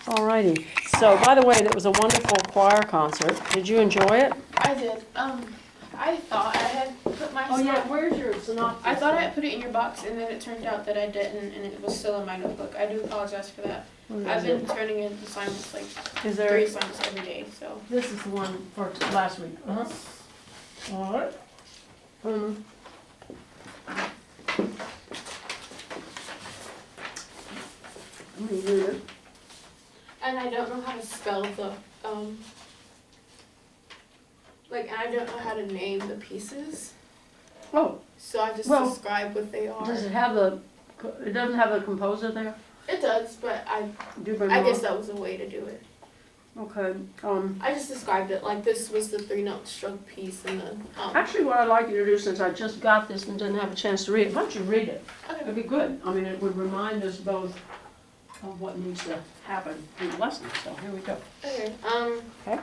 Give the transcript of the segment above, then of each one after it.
Alrighty. So, by the way, that was a wonderful choir concert. Did you enjoy it? I did. I thought I had put my. Where's your synopsis? I thought I had put it in your box, and then it turned out that I didn't, and it was still in my notebook. I do apologize for that. I've been turning in assignments like 3 assignments every day, so. This is the one for last week. All right. Let me read it. And I don't know how to spell the and I don't know how to name the pieces. Oh, So I just Well, describe what they are. does it have it doesn't have a composer there? It does, but I guess that was a way to do it. Okay. I just described it like this was the 3-note stroke piece and the Actually, what I'd like you to do, since I just got this and didn't have a chance to read it, why don't you read it? Okay. It'd be good. I mean, it would remind us both of what needs to happen in the lesson. So here we go. Okay. Okay.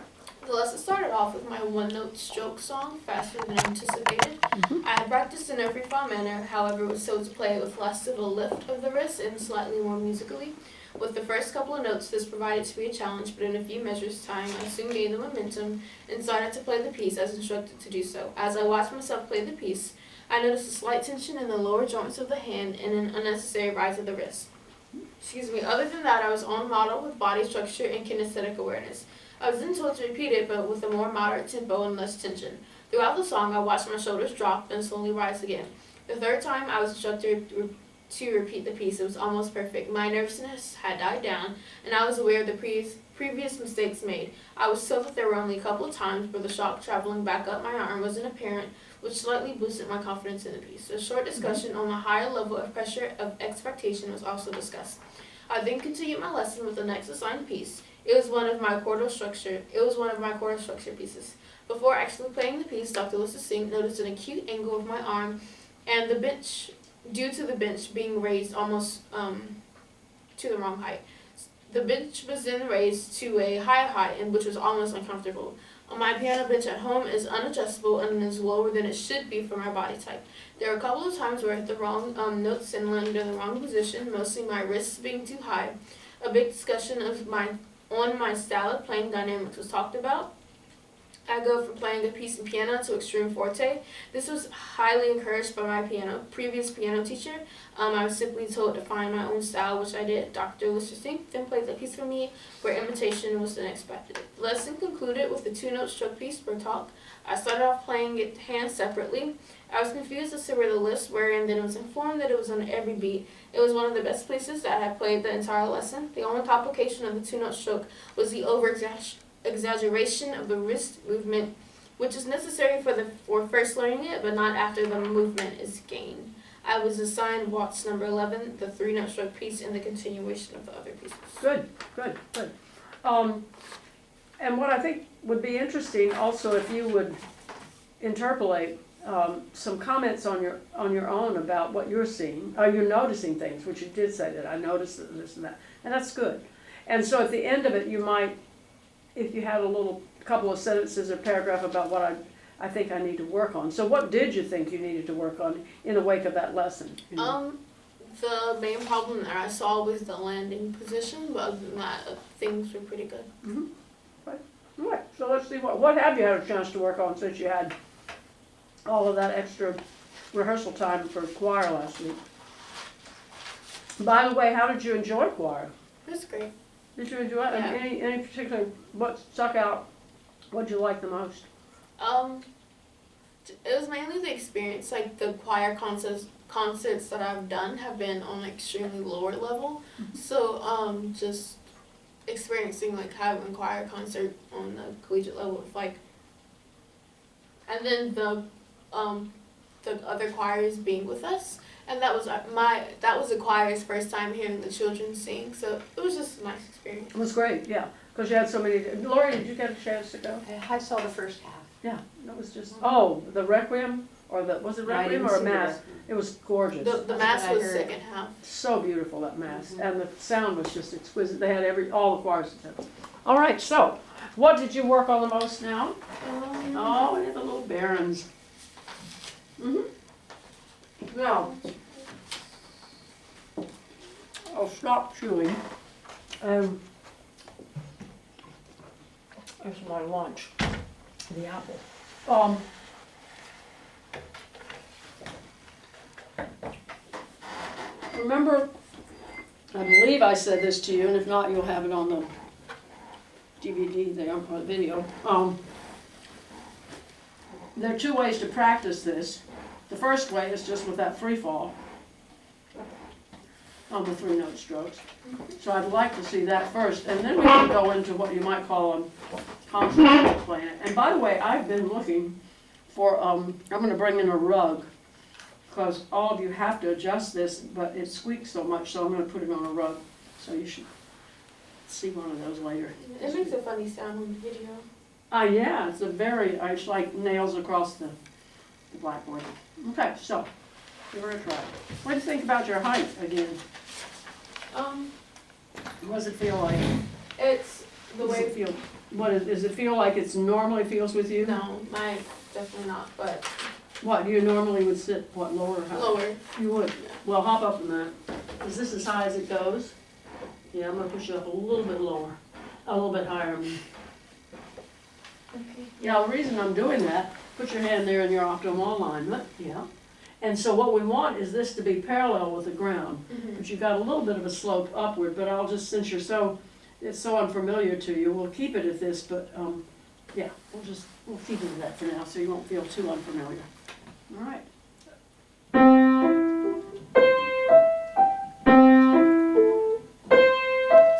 The lesson started off with my 1-note stroke song, faster than anticipated. I had practiced in a free-fall manner, however, was so to play it with less of a lift of the wrist and slightly more musically. With the first couple of notes, this provided to be a challenge, but in a few measures' time, I soon gained the momentum and started to play the piece as instructed to do so. As I watched myself play the piece, I noticed a slight tension in the lower joints of the hand and an unnecessary rise of the wrist. Other than that, I was on model with body structure and kinesthetic awareness. I was then told to repeat it, but with a more moderate tempo and less tension. Throughout the song, I watched my shoulders drop and slowly rise again. The third time I was instructed to repeat the piece, it was almost perfect. My nervousness had died down, and I was aware of the previous mistakes made. I was told that there were only a couple of times where the shock traveling back up my arm wasn't apparent, which slightly boosted my confidence in the piece. A short discussion on the higher level of pressure of expectation was also discussed. I then continued my lesson with the next assigned piece. It was one of my chordal structure pieces. Before actually playing the piece, Dr. Lissa Singh noticed an acute angle of my arm and the bench, due to the bench being raised almost to the wrong height. The bench was then raised to a higher height, and which was almost uncomfortable. My piano bench at home is unadjustable and is lower than it should be for my body type. There were a couple of times where I hit the wrong notes and landed in the wrong position, mostly my wrists being too high. A big discussion on my style of playing dynamics was talked about. I go from playing a piece in piano to extreme forte. This was highly encouraged by my previous piano teacher. I was simply told to find my own style, which I did. Dr. Lissa Singh then played the piece for me, where imitation was unexpected. The lesson concluded with a 2-note stroke piece per talk. I started off playing it hands separately. I was confused as to where the lists were, and then was informed that it was on every beat. It was one of the best places that I had played the entire lesson. The only complication of the 2-note stroke was the exaggeration of the wrist movement, which is necessary for first learning it, but not after the movement is gained. I was assigned watch number 11, the 3-note stroke piece, and the continuation of the other pieces. Good. And what I think would be interesting also, if you would interpolate some comments on your own about what you're seeing. You're noticing things, which you did say that I noticed this and that, and that's good. And so at the end of it, you might, if you had a couple of sentences or paragraph about what I think I need to work on. So what did you think you needed to work on in the wake of that lesson? The main problem that I saw was the landing position, but other than that, things were pretty good. Mm-hmm. Right. So let's see, what have you had a chance to work on since you had all of that extra rehearsal time for choir last week? By the way, how did you enjoy choir? It was great. Did you enjoy it? Yeah. Any particular, what stuck out? What did you like the most? It was mainly the experience. Like the choir concerts that I've done have been on an extremely lower level. Mm-hmm. So just experiencing like having a choir concert on the collegiate level, and then the other choirs being with us, and that was the choir's first time hearing the children sing, so it was just a nice experience. It was great, yeah, because you had so many. Lori, did you get a chance to go? I saw the first half. Yeah, that was just, the Requiem, was it Requiem or a Mass? It was gorgeous. The Mass was second half. So beautiful, that Mass, and the sound was just exquisite. They had all the choirs attended. All right, so, what did you work on the most now? We had the little barons. Now, I'll stop chewing. There's my lunch, the apple. Remember, I believe I said this to you, and if not, you'll have it on the DVD there, or the video. There are two ways to practice this. The first way is just with that free fall on the 3-note strokes. So I'd like to see that first, and then we can go into what you might call a concert playing it. And by the way, I've been looking for, I'm going to bring in a rug, because all of you have to adjust this, but it squeaks so much, so I'm going to put it on a rug. So you should see one of those later. It makes a funny sound on the video. Yeah, it's like nails across the blackboard. Okay, so, give her a try. What do you think about your height again? What does it feel like? It's the Does way. it feel, does it feel like it's normally feels with you? No, mine definitely not, but What, you normally would sit, what, lower or higher? lower. You would? Well, hop up in that. Is this as high as it goes? Yeah, I'm gonna push it up a little bit lower, a little bit higher. Okay. Yeah, the reason I'm doing that, put your hand there in your optimal alignment, yeah. And so what we want is this to be parallel with the ground. But you've got a little bit of a slope upward, but I'll just, since it's so unfamiliar to you, we'll keep it at this, but, yeah, we'll keep it at that for now, so you won't feel too unfamiliar. All right.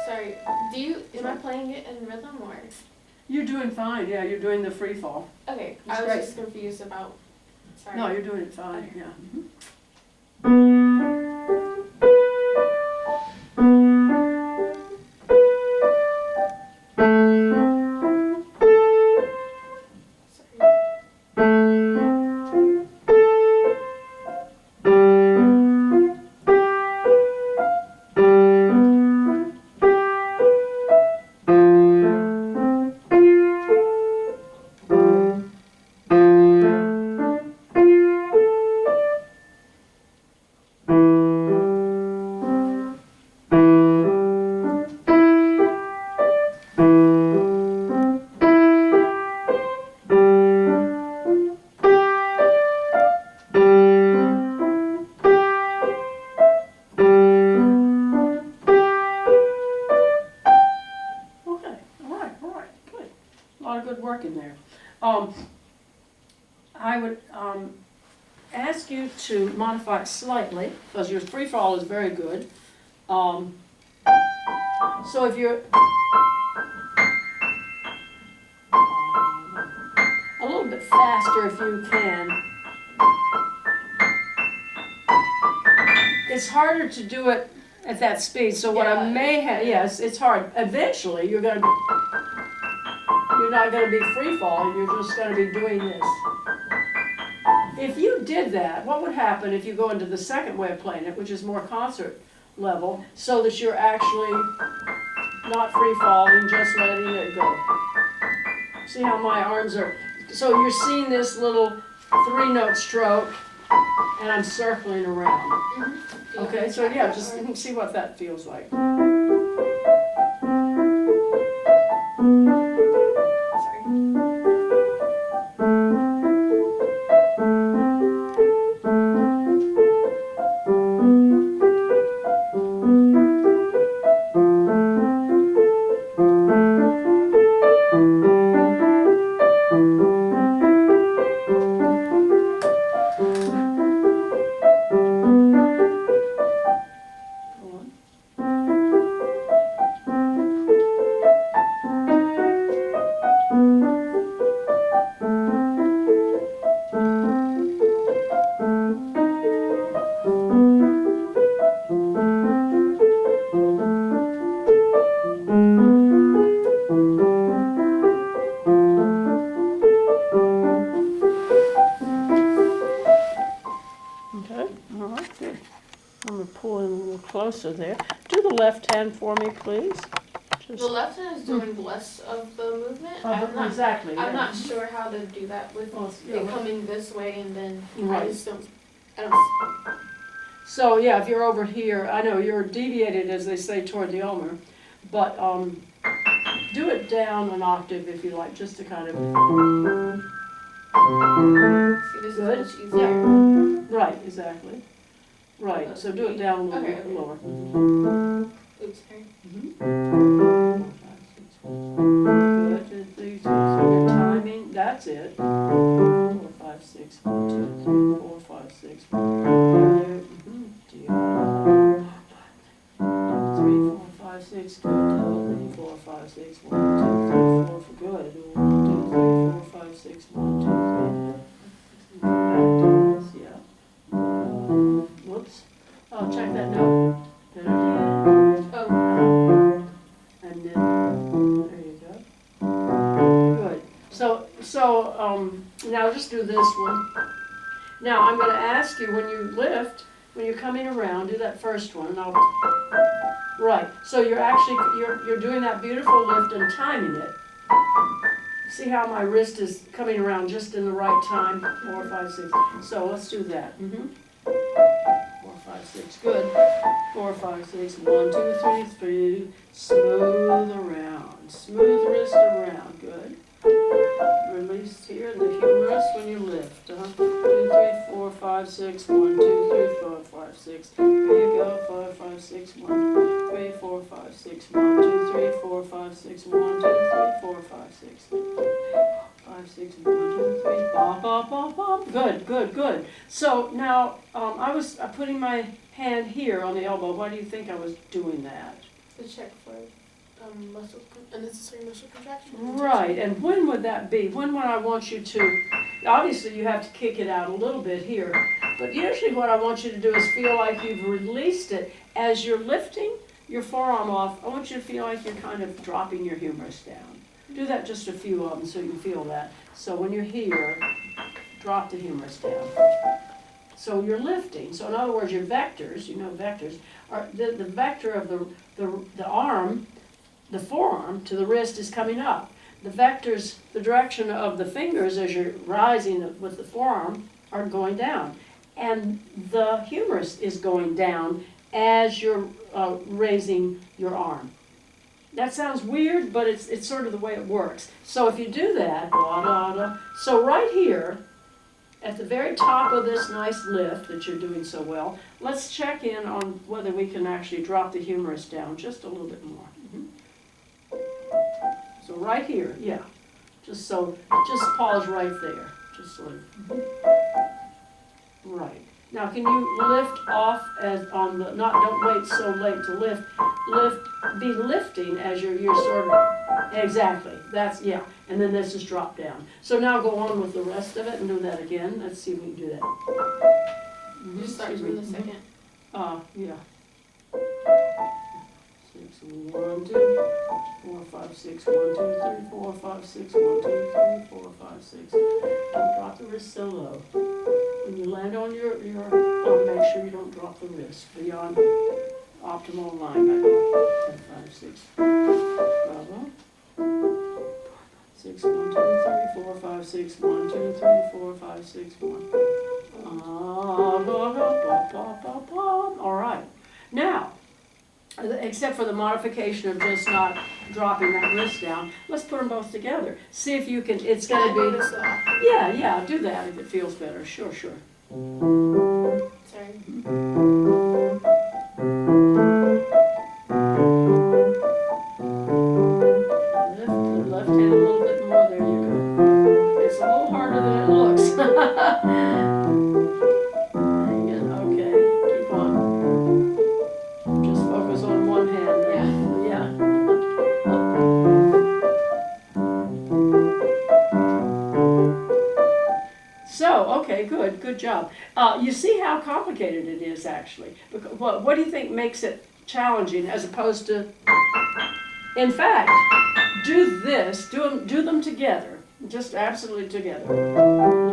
Sorry, am I playing it in rhythm or? You're doing fine, yeah, you're doing the free fall. Okay, That's I was great. just confused about, sorry. No, you're doing it fine, Okay. yeah. Mhm. Sorry. Okay, all right, good. A lot of good work in there. I would ask you to modify it slightly, because your free fall is very good. So if you're a little bit faster if you can. It's harder to do it at that speed, so what I may have, yes, it's hard. Eventually, you're not gonna be free falling, you're just gonna be doing this. If you did that, what would happen if you go into the second way of playing it, which is more concert level, so that you're actually not free falling, just letting it go? See how my arms are, so you're seeing this little 3-note stroke, and I'm circling around. Okay, so yeah, just see what that feels like. Sorry. Go on. Okay, all right, good. I'm gonna pull in a little closer there. Do the left hand for me, please. The Just left hand is doing less of the movement. I'm not, exactly. I'm yeah. not sure how to do that with Well, it yeah. coming this way and then I Right. just I don't. So yeah, if you're over here, I know you're deviated, as they say, toward the ulnar, but do it down an octave if you like, just to kind of, See, this Good. is much easier. right, exactly. Right, so do it down a little Okay, bit okay. lower. Oops, sorry. Good, 2, 3, 4, so your timing, that's it. 4, 5, 6, 1, 2, 3, 4, 5, 6, 1, 2, 3, 4, 5, 6, good, 3, 4, 5, 6, 1, 2, 3, 4, for good, 1, 2, 3, 4, 5, 6, 1, 2, 3, back to this, yeah. Whoops, oh, check that note. Oh, And then, there you go. Good. So, now just do this one. Now, I'm gonna ask you, when you lift, when you're coming around, do that first one, and I'll, right, so you're actually, you're doing that beautiful lift and timing it. See how my wrist is coming around just in the right time? 4, 5, 6. So let's do that. 4, 5, 6, good. 4, 5, 6, 1, 2, 3, 3. Smooth around. Smooth wrist around. Good. Release here in the humerus when you lift. 2, 3, 4, 5, 6, 1, 2, 3, 4, 5, 6. There you go. 5, 5, 6, 1, 3, 4, 5, 6, 1, 2, 3, 4, 5, 6, 1, 2, 3, 4, 5, 6. 5, 6, 1, 2, 3, bop, bop, bop, bop. Good, good, good. So now, I was putting my hand here on the elbow. Why do you think I was doing that? to check for unnecessary muscle contraction. Right, and when would that be? When would I want you to, obviously you have to kick it out a little bit here, but usually what I want you to do is feel like you've released it. As you're lifting your forearm off, I want you to feel like you're kind of dropping your humerus down. Do that just a few of them so you can feel that. So when you're here, drop the humerus down. So you're lifting. So in other words, your vectors, you know vectors, are the vector of the arm, the forearm to the wrist is coming up. The vectors, the direction of the fingers as you're rising with the forearm are going down. And the humerus is going down as you're raising your arm. That sounds weird, but it's sort of the way it works. So if you do that, blah, blah, blah, so right here, at the very top of this nice lift that you're doing so well, let's check in on whether we can actually drop the humerus down just a little bit more. So right here, yeah. Just pause right there. Just sort of. Right. Now can you lift off as on the, don't wait so late to lift. Be lifting as you're sort of, exactly, that's, yeah. And then this is drop down. So now go on with the rest of it and do that again. Let's see if we can do that. Just start from the second. Yeah. 6, 1, 2, 4, 5, 6, 1, 2, 3, 4, 5, 6, 1, 2, 3, 4, 5, 6. Don't drop the wrist so low. When you land on your make sure you don't drop the wrist beyond optimal alignment. 5, 6. Bravo. 6, 1, 2, 3, 4, 5, 6, 1, 2, 3, 4, 5, 6, 1. All right. Now, except for the modification of just not dropping that wrist down, let's put them both together. See if you can, it's going to be, yeah, do that if it feels better. Sure. Sorry. Lift the left hand a little bit more. There you go. It's a little harder than it looks. Okay, keep on. Just focus on one hand. Yeah. So, okay, good job. You see how complicated it is actually. What do you think makes it challenging as opposed to, in fact, do this, do them together, just absolutely together.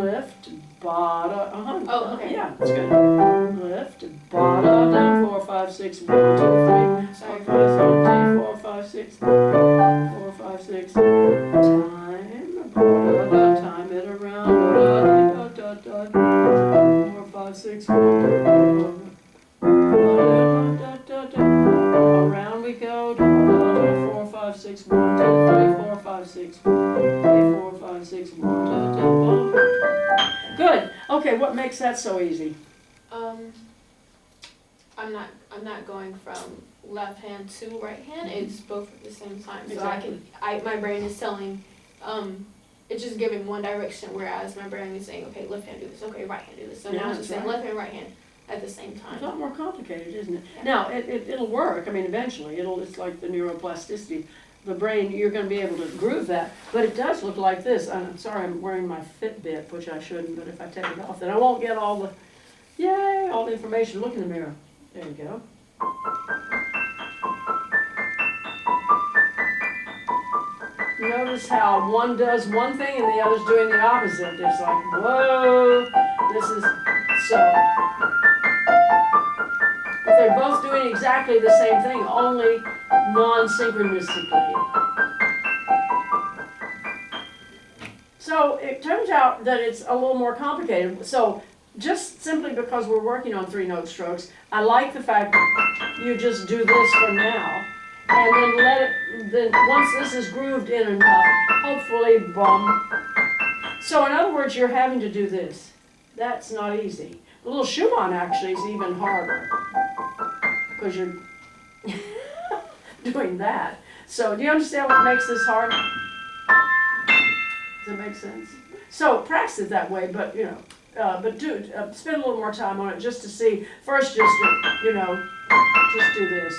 Lift, bottom, Oh, okay. yeah, that's good. Lift, bottom, down, 4, 5, 6, 1, 2, 3, 4, 5, 6, 4, 5, 6, time it around, 4, 5, 6, around we go, 4, 5, 6, 1, 2, 3. 5, 6, 1, 3, 4, 5, 6, 1, 2, 2, 1. Good. Okay, what makes that so easy? I'm not going from left hand to right hand. It's both at the same time. So Exactly. my brain is telling, it's just giving one direction, whereas my brain is saying, okay, left hand do this, okay, right hand do this. So Yeah, now it's just saying right. left hand, right hand at the same It's a time. lot more complicated, isn't it? Yeah. Now, it'll work. I mean, eventually, it's like the neuroplasticity. The brain, you're gonna be able to groove that, but it does look like this. I'm sorry, I'm wearing my Fitbit, which I shouldn't, but if I take it off, then I won't get all the information. Look in the mirror. There you go. Notice how one does one thing and the other's doing the opposite. It's like, whoa, this is so. But they're both doing exactly the same thing, only non-synchronistically. So it turns out that it's a little more complicated. So just simply because we're working on 3-note strokes, I like the fact that you just do this for now, and then let it, then once this is grooved in enough, hopefully, boom. So in other words, you're having to do this. That's not easy. The little Schumann actually is even harder, because you're doing that. So do you understand what makes this hard? Does that make sense? So practice it that way, but spend a little more time on it just to see. First, just just do this.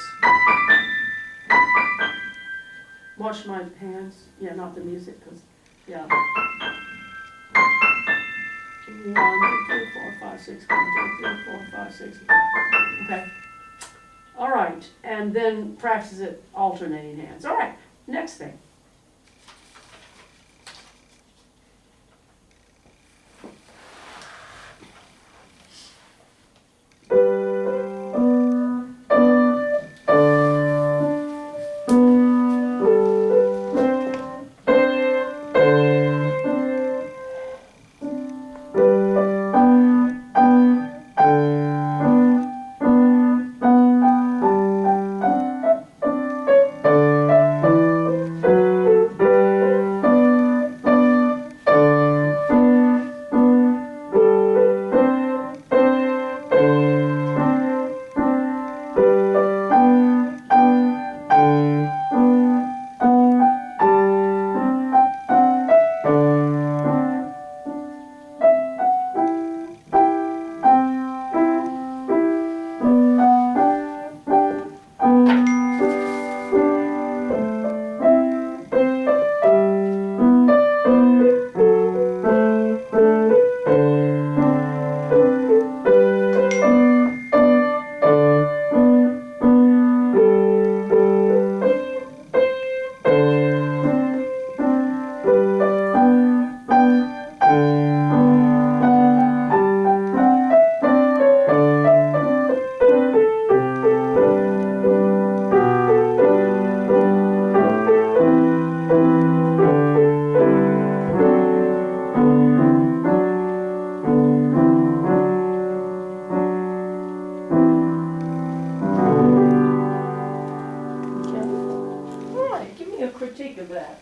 Watch my hands. Yeah, not the music, because yeah. 1, 2, 3, 4, 5, 6. 1, 2, 3, 4, 5, 6. Okay. All right, and then practice it alternating hands. All right. Next thing. Critique of that,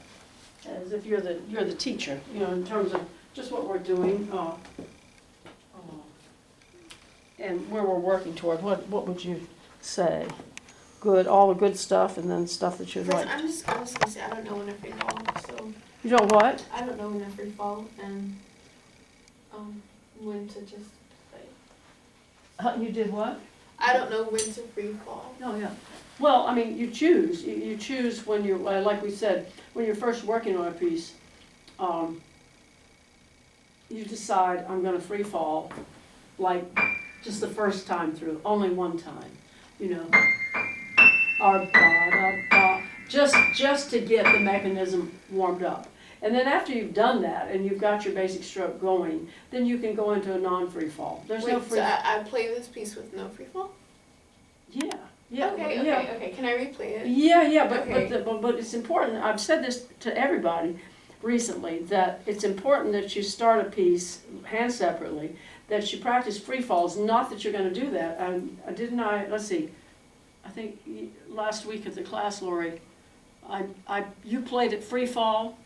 as if you're the teacher, in terms of just what we're doing, and where we're working toward. What would you say? Good, all the good stuff, and then stuff that you'd like. I'm just gonna say I don't know when to free fall, so You know what? I don't know when to free fall and when to just play. You did what? I don't know when to free fall. Oh, yeah. Well, I mean, you choose. You choose when you're, like we said, when you're first working on a piece, you decide, I'm going to free fall, like just the first time through, only one time, or ba-da-ba, just to get the mechanism warmed up. And then after you've done that and you've got your basic stroke going, then you can go into a non-free fall. There's no free. So I play this piece with no free fall? Yeah. Yeah. Okay. Can I replay it? Yeah. But Okay. but it's important. I've said this to everybody recently, that it's important that you start a piece hand separately, that you practice free falls. Not that you're going to do that. Let's see. I think last week at the class, Lori, you played it free fall,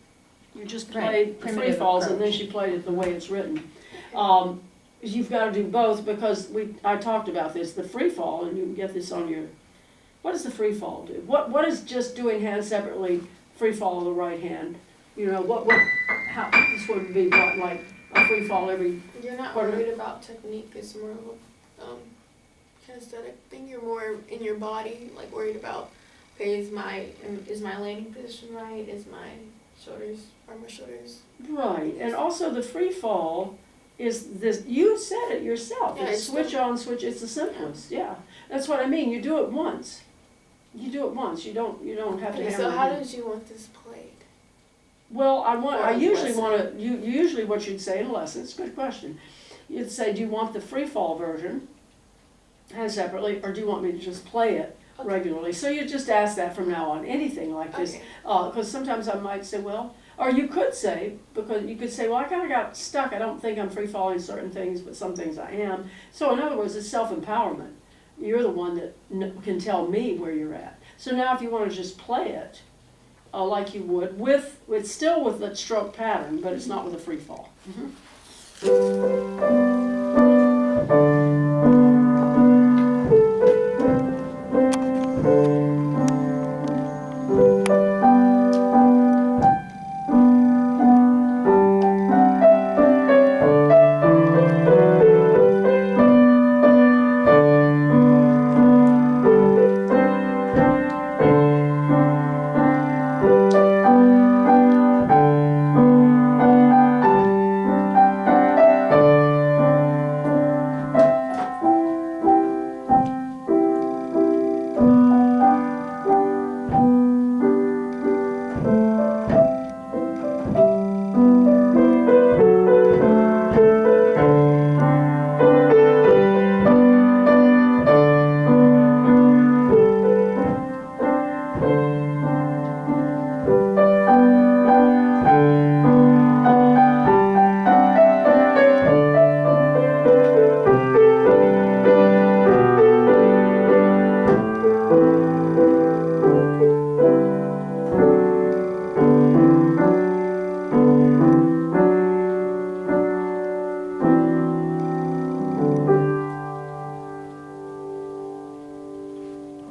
you just Right, played the free primitive falls, and then approach. she played it the way it's written. You've gotta do both, because I talked about this, the free fall, and you can get this on your, what does the free fall do? What is just doing hands separately, free fall of the right hand? You know, how, this would be what, like a free fall every, You're not Pardon? worried about technique, it's more of a kinesthetic thing. You're more in your body, like worried about, okay, is my landing position right? Is my shoulders? right, and also the free fall is this, you said it yourself, Yeah, it's it's switch on, switch, it's the simplest, yeah. That's what I mean, you do it once. You do it once, you don't have to Okay, hammer so it how in. did you want this played? Well, I Or usually lesson. wanna, usually what you'd say in a lesson, it's a good question. You'd say, do you want the free fall version, hand separately, or do you want me to just play it Okay. regularly? So you just ask that from now on, anything like this. Okay. Because sometimes I might say, well, or you could say, because you could say, well, I kinda got stuck, I don't think I'm free falling certain things, but some things I am. So in other words, it's self-empowerment. You're the one that can tell me where you're at. So now if you wanna just play it, like you would, it's still with the stroke pattern, but it's not with a free fall.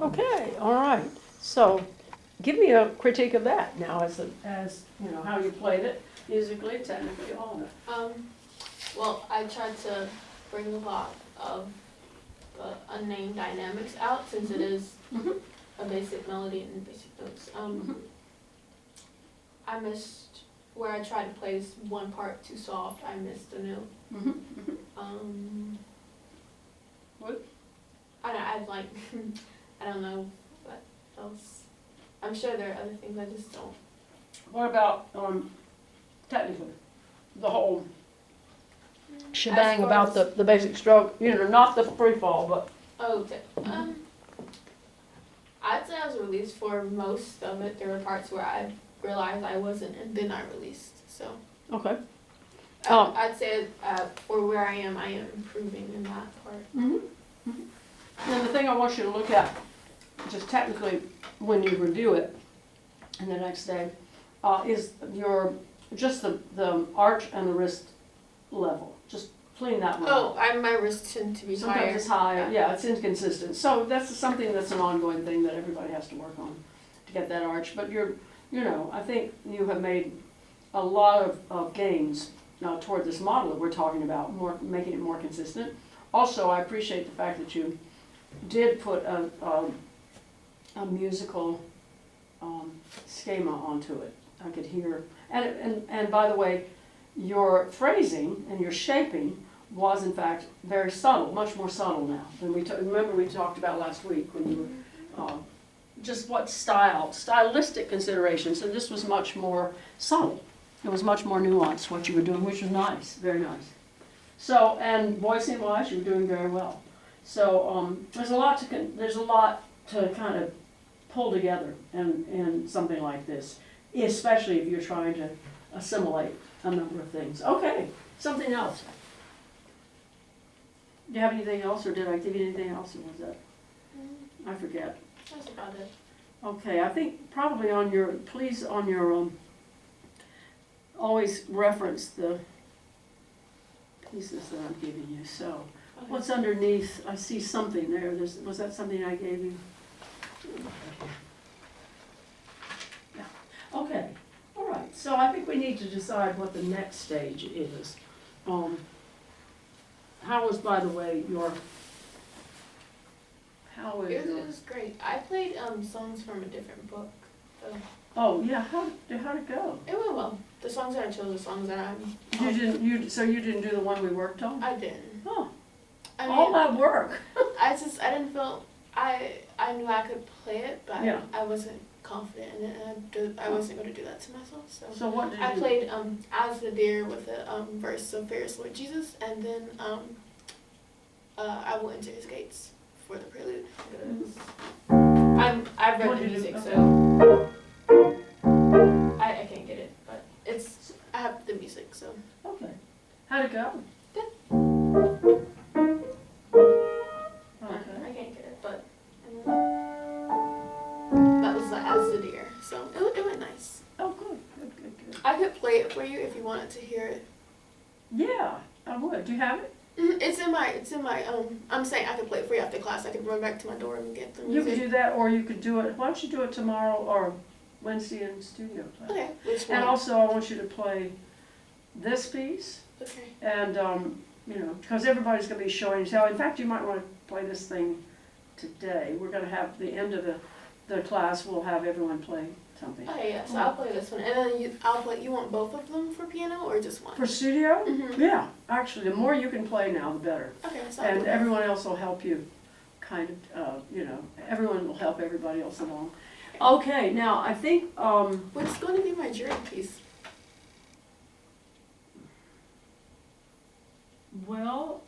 Okay, all right. So, give me a critique of that now, as you know, how you played it musically, technically, all of it. Well, I tried to bring a lot of the unnamed dynamics out, since it is Mhm. a basic melody and basic notes. I missed where I tried to play this one part too soft. I missed a note. What? I'd like, I don't know what else. I'm sure there are other things, I just don't. What about technically, the whole shebang As far about as- the basic stroke? You know, not the free fall, but Oh, I'd say I was released for most of it. There were parts where I realized I wasn't, and then I released. So okay. I'd say for where I am improving in that part. And the thing I want you to look at, just technically, when you review it, and the next day, is just the arch and the wrist level. Just clean that one. Oh, my wrists tend to be higher. Sometimes it's high, yeah, it's inconsistent. So that's something that's an ongoing thing that everybody has to work on to get that arch. But I think you have made a lot of gains toward this model that we're talking about, making it more consistent. Also, I appreciate the fact that you did put a musical schema onto it. I could hear, and by the way, your phrasing and your shaping was in fact very subtle, much more subtle now than remember we talked about last week when you were just what stylistic considerations, and this was much more subtle. It was much more nuanced what you were doing, which was nice, very nice. So, and voicing wise, you were doing very well. So there's a lot to kind of pull together in something like this, especially if you're trying to assimilate a number of things. Okay, something else. Do you have anything else, or did I give you anything else, or was that? I forget. That's about it. Okay, I think probably on your, please on your, always reference the pieces that I'm giving you, so. Okay. What's underneath, I see something there, was that something I gave you? Yeah, okay, all right, so I think we need to decide what the next stage is. How was, by the way, how was It your? was great. I played songs from a different book. So Oh, yeah, how'd it go? it went well. The songs that I chose, the songs that I'm. So you didn't do the one we worked on? I didn't. Oh, I mean, all that work. I didn't feel, I knew I could play it, but Yeah. I wasn't confident in it, and I wasn't going to do that to myself, so. So what did you? I played As the Deer with a verse of Ferris Lord Jesus, and then I will enter his gates for the prelude. I've What read the did you do? music, Okay. so I can't get it, but I have the music, so. Okay. How'd it go? Good. Okay. I can't get it, but that was As the Deer, so it went nice. Oh, good. I could play it for you if you wanted to hear it. Yeah, I would. Do you have it? It's in my I'm saying I could play it for you after class. I could run back to my dorm and get the You music. could do that, or you could do it, why don't you do it tomorrow or Wednesday in studio class? Okay, which one? And also, I want you to play this piece, Okay. and, because everybody's gonna be showing, so in fact, you might wanna play this thing today. We're gonna have, the end of the class, we'll have everyone play something. Okay, yeah, so I'll play this one. And then you want both of them for piano or just one? For studio? Mm-hmm. Yeah, actually, the more you can play now, the better. Okay, so And everyone else will help you, kind of, everyone will help everybody else along. Okay, now, I think, what's going to be my jury piece? well,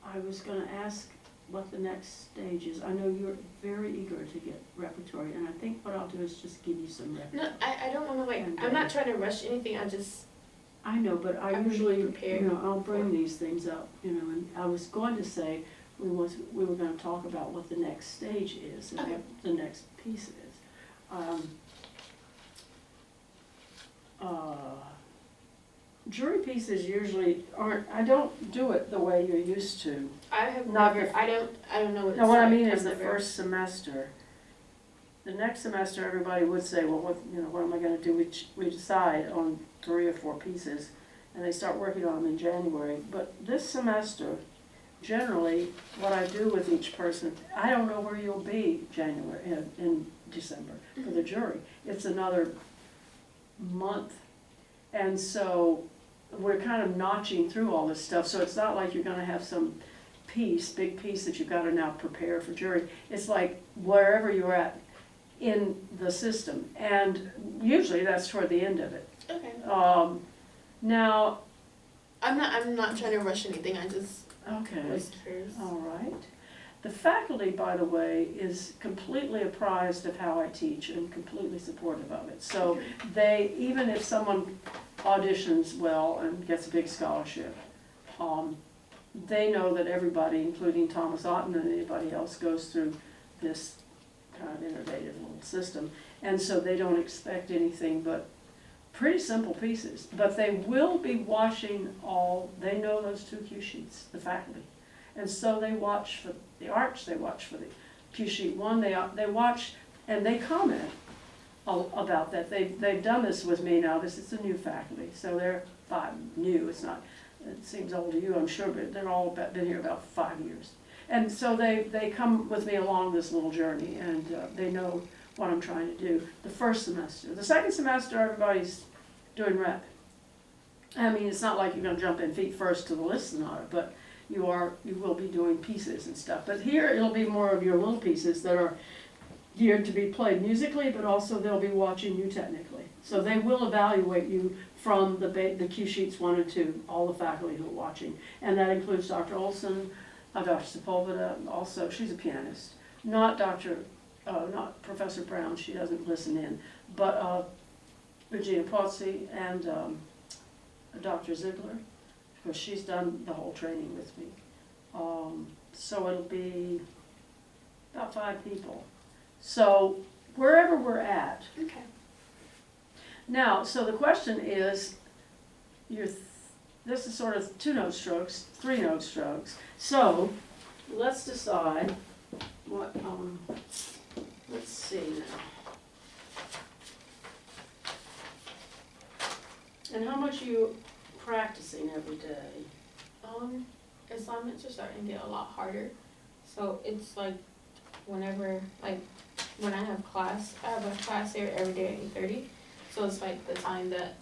I was gonna ask what the next stage is. I know you're very eager to get repertory, and I think what I'll do is just give you some repertory. No, I don't want to I'm not trying to rush anything. I know, but I I'm usually, prepared I'll bring these things up, and I was going to say, we were gonna talk about what the next stage is, and Okay. what the next piece is. Jury pieces usually aren't, I don't do it the way you're used to. I have Not never. the- I don't know what it's Now, what I like. mean I've is the never- first semester. The next semester, everybody would say, well, what am I gonna do? We decide on 3 or 4 pieces, and they start working on them in January. But this semester, generally, what I do with each person, I don't know where you'll be in December for the jury. It's another month. And so we're kind of notching through all this stuff, so it's not like you're gonna have some big piece that you've gotta now prepare for jury. It's like wherever you're at in the system, and usually that's toward the end of it. Okay. Now, I'm not trying to rush anything. I just okay, was curious. all right. The faculty, by the way, is completely apprised of how I teach and completely supportive of it. So they, even if someone auditions well and gets a big scholarship, they know that everybody, including Thomas Otten and anybody else, goes through this kind of innovative little system. And so they don't expect anything but pretty simple pieces. But they will be watching they know those 2 cue sheets, the faculty. And so they watch for the arch, they watch for the cue sheet 1, they watch and they comment about that. They've done this with me now. This is the new faculty, so they're new. It's not. It seems old to you, I'm sure, but they're all been here about 5 years. And so they come with me along this little journey, and they know what I'm trying to do. The first semester, the second semester, everybody's doing rep. I mean, it's not like you're going to jump in feet first to the list sonata, but you will be doing pieces and stuff. But here it'll be more of your little pieces that are geared to be played musically, but also they'll be watching you technically. So they will evaluate you from the cue sheets 1 and 2, all the faculty who are watching. And that includes Dr. Olson, Dr. Sepulveda, also, she's a pianist. Not Professor Brown, she doesn't listen in, but Regina Pozzi and Dr. Ziegler, because she's done the whole training with me. So it'll be about 5 people. So wherever we're at. Okay. Now, so the question is, this is sort of 2-note strokes, 3-note strokes. So let's decide what, let's see now. And how much are you practicing every day? Assignments are starting to get a lot harder. So it's like whenever, like when I have class, I have a class here every day at 8:30. So it's like the time that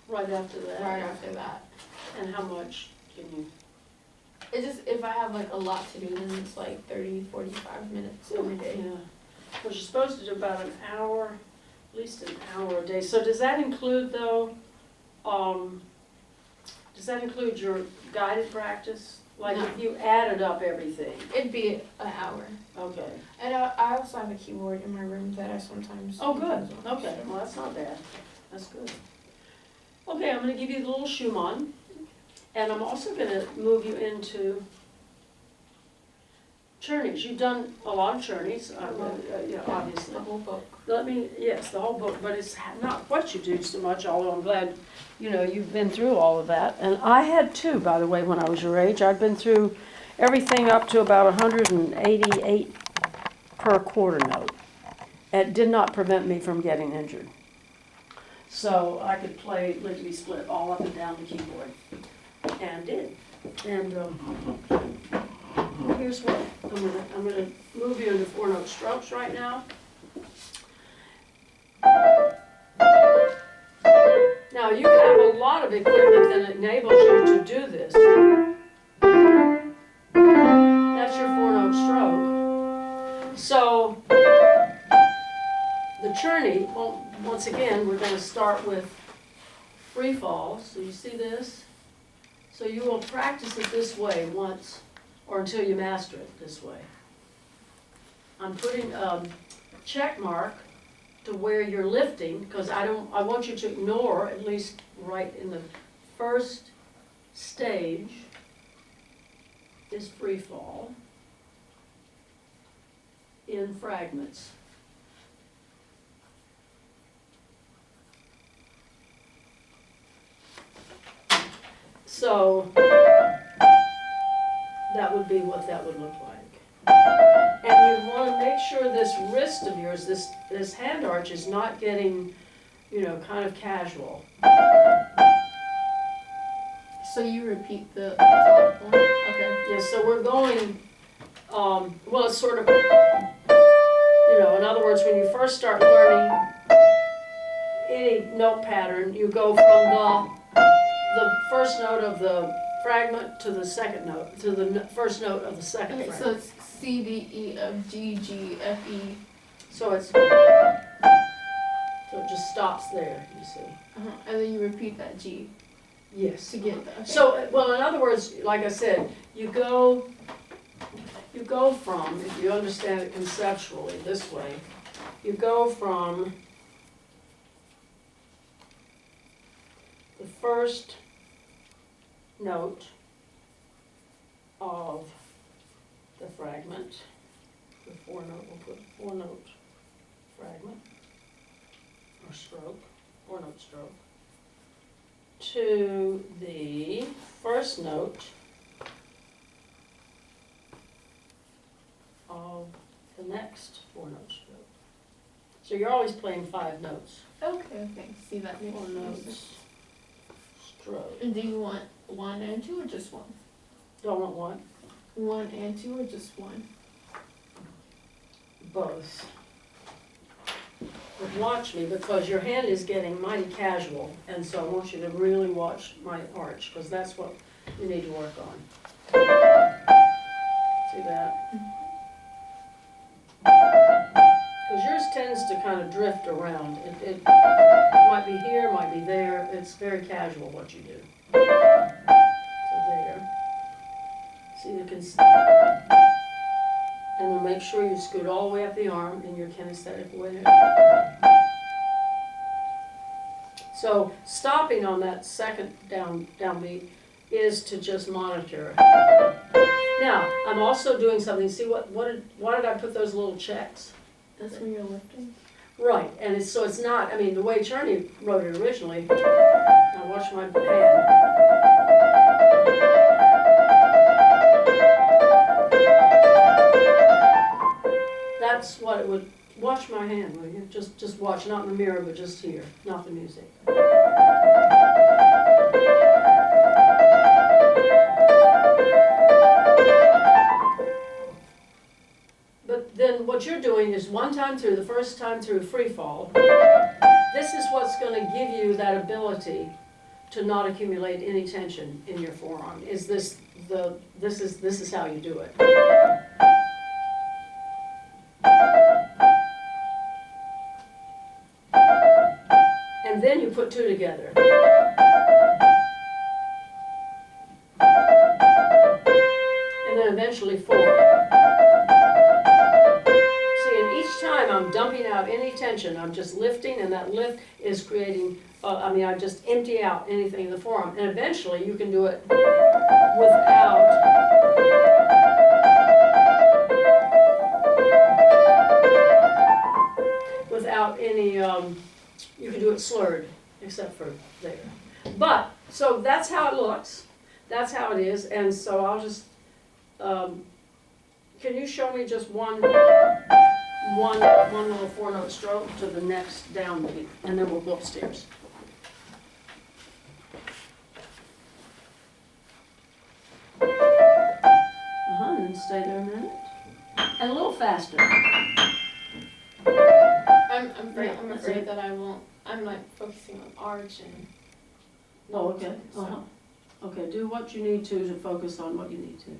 Right after that? right after that. And how much can you? It's just, if I have like a lot to do, then it's like 30, 45 minutes every day. Yeah, because you're supposed to do about an hour, at least an hour a day. So does that include though, does that include your guided practice? Like No. if you added up everything? It'd be an hour. Okay. And I also have a keyboard in my room that I sometimes Oh, good, use on, okay, so. well, that's not bad, that's good. Okay, I'm gonna give you the little Schumann, and I'm also gonna move you into Czerny's. You've done a lot of Czerny's, you know, obviously. The whole book. Yes, the whole book, but it's not what you do so much, although I'm glad, you know, you've been through all of that. And I had too, by the way, when I was your age. I'd been through everything up to about 188 per quarter note. It did not prevent me from getting injured. So I could play lickety split all up and down the keyboard, and did. And well, here's what I'm gonna move you into 4-note strokes right now. Now you have a lot of equipment that enables you to do this. That's your 4-note stroke. So the Czerny, well, once again, we're going to start with free fall. So you see this? So you will practice it this way once, or until you master it this way. I'm putting a check mark to where you're lifting, because I want you to ignore, at least right in the first stage, is free fall in fragments. So that would be what that would look like. And you want to make sure this wrist of yours, this hand arch is not getting, you know, kind of casual. So you repeat the top one? Okay. Yeah, so we're going, well, it's sort of, you know, in other words, when you first start learning any note pattern, you go from the first note of the fragment to the second note, to the first note of the second Okay, fragment. so it's C, D, E, F, G, G, F, E. So it just stops there, you see. And then you repeat that G Yes. to get the. Okay. So, well, in other words, like I said, you go from, if you understand it conceptually this way, you go from the first note of the fragment, the 4-note, we'll put 4-note fragment, or stroke, 4-note stroke, to the first note of the next 4-note stroke. So you're always playing 5 notes. Okay. See, that makes 4 more notes sense. stroke. And do you want 1 and 2 or just 1? Don't want what? 1 and 2 or just 1? Both. But watch me, because your hand is getting mighty casual, and so I want you to really watch my arch, because that's what you need to work on. See that? Because yours tends to kind of drift around. It might be here, might be there. It's very casual what you do. So there. See, you can. And then make sure you scoot all the way up the arm in your kinesthetic way. So stopping on that second downbeat is to just monitor. Now, I'm also doing something. See why did I put those little checks? That's when you're lifting? Right, and it's, so it's not, I mean, the way Charlie wrote it originally, now watch my hand. That's what it would, watch my hand, will you? Just watch, not in the mirror, but just here, not the music. But then what you're doing is one time through, the first time through free fall. This is what's going to give you that ability to not accumulate any tension in your forearm. Is this this is how you do it. And then you put two together. And then eventually four. See, and each time I'm dumping out any tension, I'm just lifting, and that lift is creating, I just empty out anything in the forearm. And eventually you can do it without any, you can do it slurred, except for there. But, so that's how it looks. That's how it is, and so I'll just, can you show me just one little 4-note stroke to the next downbeat, and then we'll go upstairs. And then stay there a minute, and a little faster. I'm afraid that I won't. I'm like focusing on arch and. Oh, okay. Okay, do what you need to focus on what you need to.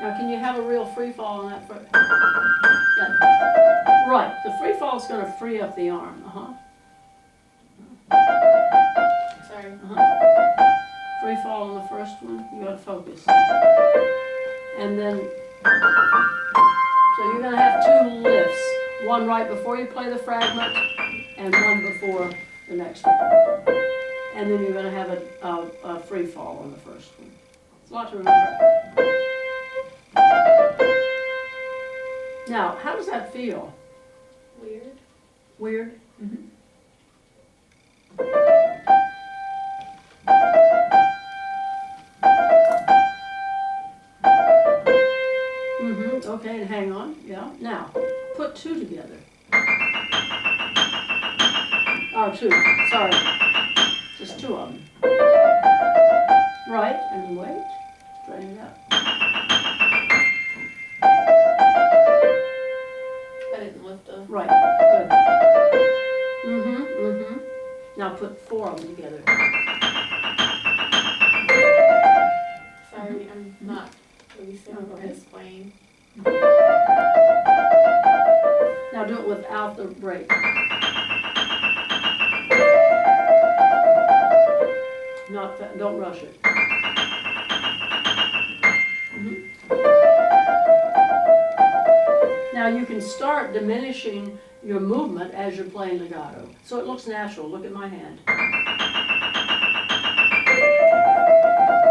Now, can you have a real free fall on that foot? Right, the free fall is going to free up the arm. Sorry. Free fall on the first one, you got to focus. And then, so you're going to have two lifts. One right before you play the fragment, and one before the next one. And then you're going to have a free fall on the first one. It's a lot to remember. Now, how does that feel? Weird. Weird? Mm-hmm. Okay, and hang on, yeah. Now, put two together. Or two, sorry. Just two of them. Right, and wait. Straighten it out. I didn't lift the. Right, good. Now put four of them together. Sorry, I'm not releasing Okay. this playing. Now do it without the break. Don't rush it. Now you can start diminishing your movement as you're playing legato. So it looks natural. Look at my hand.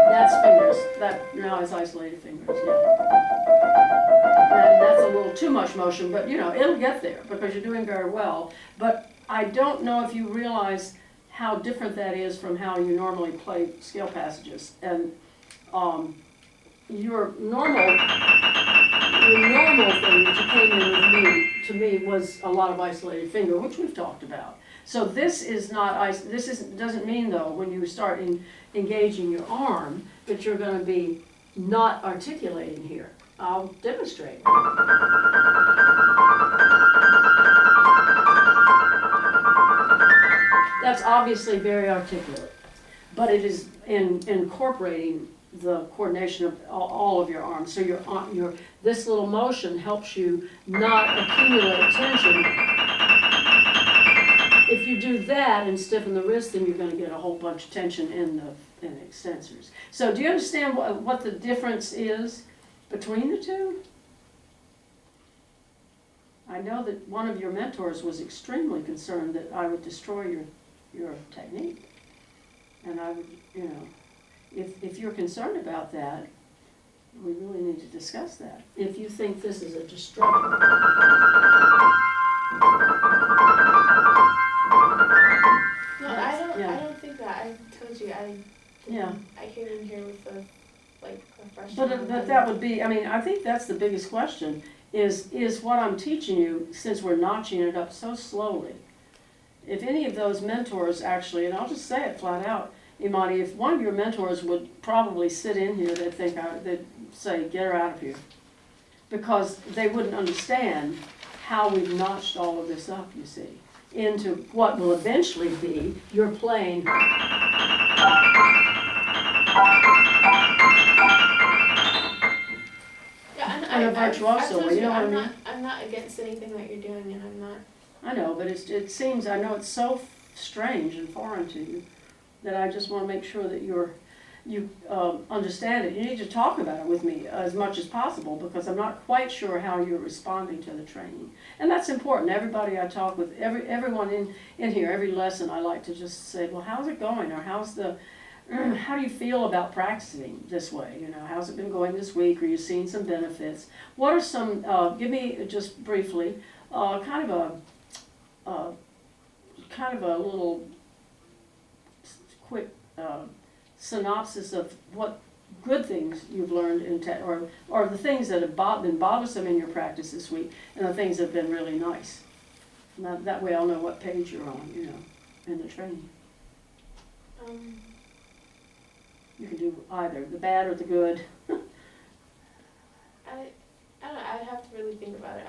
That's fingers. That now is isolated fingers. Yeah. And that's a little too much motion, but it'll get there because you're doing very well. But I don't know if you realize how different that is from how you normally play scale passages. And your normal thing that you came in with me, to me, was a lot of isolated finger, which we've talked about. So this is not, doesn't mean though, when you start engaging your arm, that you're going to be not articulating here. I'll demonstrate. That's obviously very articulate, but it is incorporating the coordination of all of your arms. So this little motion helps you not accumulate tension. If you do that and stiffen the wrist, then you're going to get a whole bunch of tension in the extensors. So do you understand what the difference is between the two? I know that one of your mentors was extremely concerned that I would destroy your technique. And I would, if you're concerned about that, we really need to discuss that. If you think this is a distraction. No, I don't think that. I told you Yeah. I came in here with a fresh. But that would be, I mean, I think that's the biggest question, is what I'm teaching you, since we're notching it up so slowly. If any of those mentors actually, and I'll just say it flat out, Imani, if one of your mentors would probably sit in here, they'd say, get her out of here. Because they wouldn't understand how we've notched all of this up, you see, into what will eventually be your playing. And a virtuoso, you know what I mean? I'm not against anything that you're doing, and I'm not. I know, but it seems, I know it's so strange and foreign to you that I just want to make sure that you understand it. You need to talk about it with me as much as possible, because I'm not quite sure how you're responding to the training. And that's important. Everybody I talk with, everyone in here, every lesson, I like to just say, well, how's it going? Or how do you feel about practicing this way? You know, how's it been going this week? Are you seeing some benefits? What are some, give me just briefly, kind of a little quick synopsis of what good things you've learned or the things that have been bothersome in your practice this week, and the things that have been really nice. And that way I'll know what page you're on, you know, in the training. You can do either, the bad or the good. I don't know, I'd have to really think about it.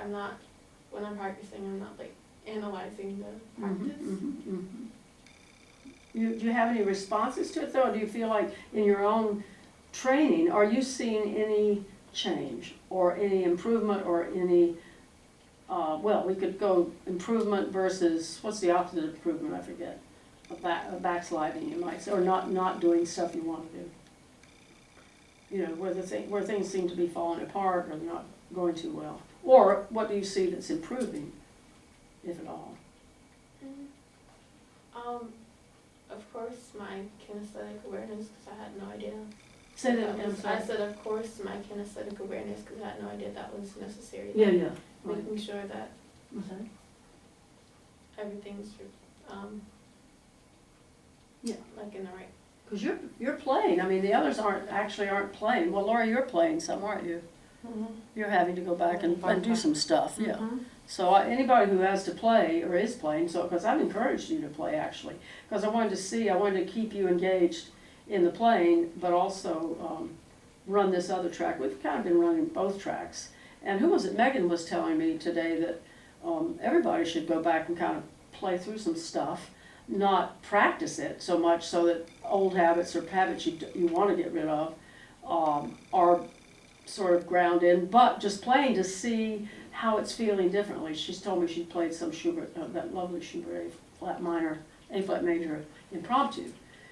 When I'm practicing, I'm not analyzing the practice. Do you have any responses to it though? Do you feel like in your own training, are you seeing any change or any improvement or any, well, we could go improvement versus, what's the opposite of improvement? I forget. A backsliding, you might say, or not doing stuff you want to do. You know, where things seem to be falling apart or not going too well. Or what do you see that's improving, if at all? Of course, my kinesthetic awareness, because I had no idea. Say that again. I said, of course, my kinesthetic awareness, because I had no idea that was necessary. Yeah. Making Right. sure that Okay. everything's Yeah. like in the right. Because you're playing. I mean, the others aren't playing. Well, Laura, you're playing some, aren't you? You're having to go back and do some stuff. Yeah. So anybody who has to play or is playing, so because I've encouraged you to play actually, because I wanted to keep you engaged in the playing, but also run this other track. We've kind of been running both tracks. And who was it? Megan was telling me today that everybody should go back and kind of play through some stuff, not practice it so much so that old habits or habits you want to get rid of are sort of ground in, but just playing to see how it's feeling differently. She's told me she played some Schubert, that lovely Schubert A flat major impromptu,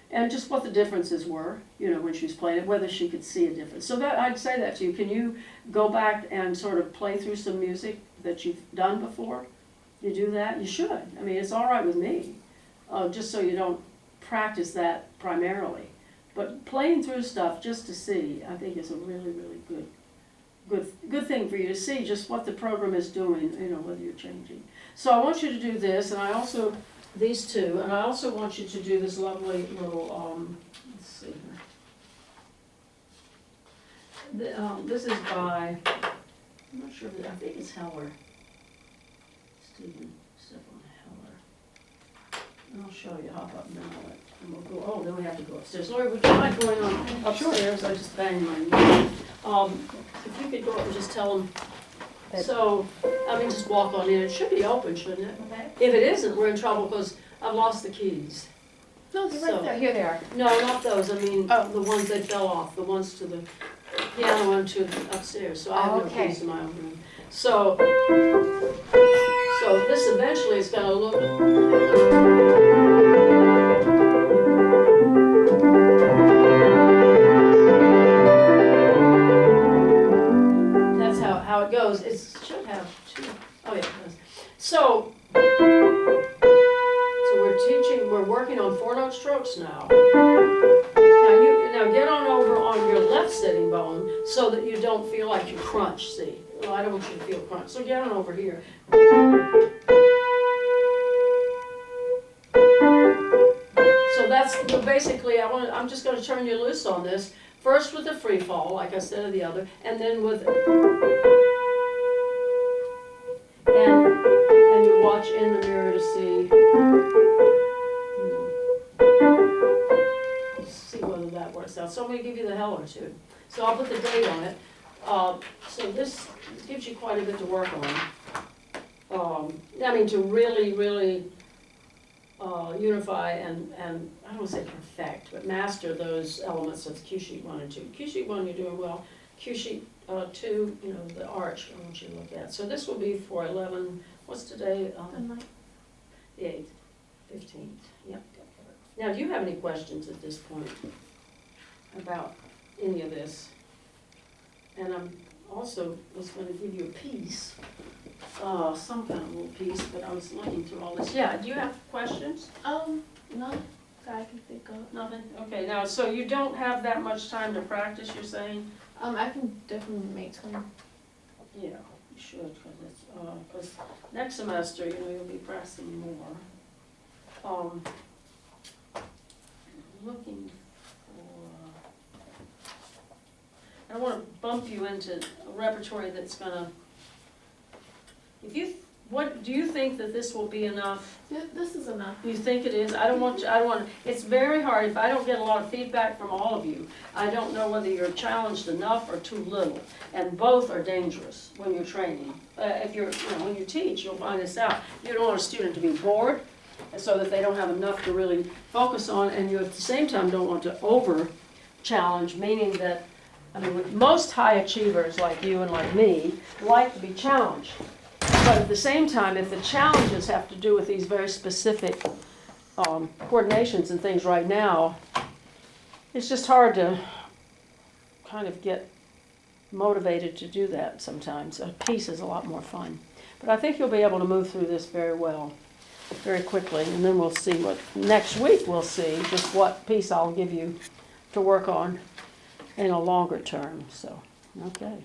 and just what the differences were, you know, when she was playing it, whether she could see a difference. So that I'd say that to you. Can you go back and sort of play through some music that you've done before? You do that? You should. I mean, it's all right with me, just so you don't practice that primarily. But playing through stuff just to see, I think is a really, really good thing for you to see just what the program is doing, you know, whether you're changing. So I want you to do this, and I also, these two, and I also want you to do this lovely little, let's see here. This is by, I'm not sure, I think it's Heller. Stephen Heller. And I'll show you, hop up now. And we'll go, oh, then we have to go upstairs. Lori, would you mind going on upstairs? I just banged my knee. If you could go up and just tell them. So, I mean, just walk on in. It should be open, shouldn't it? Okay. If it isn't, we're in trouble because I've lost the keys. No, they're right there. Here they are. No, not those. I mean, the ones that fell off, the ones to the piano and to the upstairs. So I have no keys in my own room. So this eventually is going to look. How it goes. It should have two. Oh yeah, it does. So we're working on 4-note strokes now. Now now get on over on your left sitting bone so that you don't feel like you crunch, see? Well, I don't want you to feel crunch, so get on over here. So that's basically, I'm just gonna turn you loose on this. First with the free fall, like I said, or the other, and then with, and you watch in the mirror to see, see whether that works out. So I'm gonna give you the Heller tune. So I'll put the date on it. So this gives you quite a bit to work on. I mean, to really, really unify and I don't want to say perfect, but master those elements of Q sheet 1 and 2. Q sheet 1, you're doing well. Q sheet 2, you know, the arch, I want you to look at. So this will be for 11, what's today? The 8th, 15th, yep. Now, do you have any questions at this point about any of this? And I'm also was going to give you a piece, some kind of little piece, but I was looking through all this. Yeah, do you have questions? No, that I can think of. Nothing? Okay, now, so you don't have that much time to practice, you're saying? I can definitely make time. Yeah, you should, because next semester, you know, you'll be practicing more. Looking for, I don't want to bump you into a repertory that's gonna, what, do you think that this will be enough? This is enough. You think it is? I don't want, it's very hard, if I don't get a lot of feedback from all of you, I don't know whether you're challenged enough or too little, and both are dangerous when you're training. If you're, you know, when you teach, you'll find this out. You don't want a student to be bored, so that they don't have enough to really focus on, and you at the same time don't want to over-challenge, meaning that, I mean, most high achievers like you and like me like to be challenged. But at the same time, if the challenges have to do with these very specific coordinations and things right now, it's just hard to kind of get motivated to do that sometimes. A piece is a lot more fun. But I think you'll be able to move through this very well, very quickly, and then we'll see what, next week we'll see just what piece I'll give you to work on in a longer term, so, okay.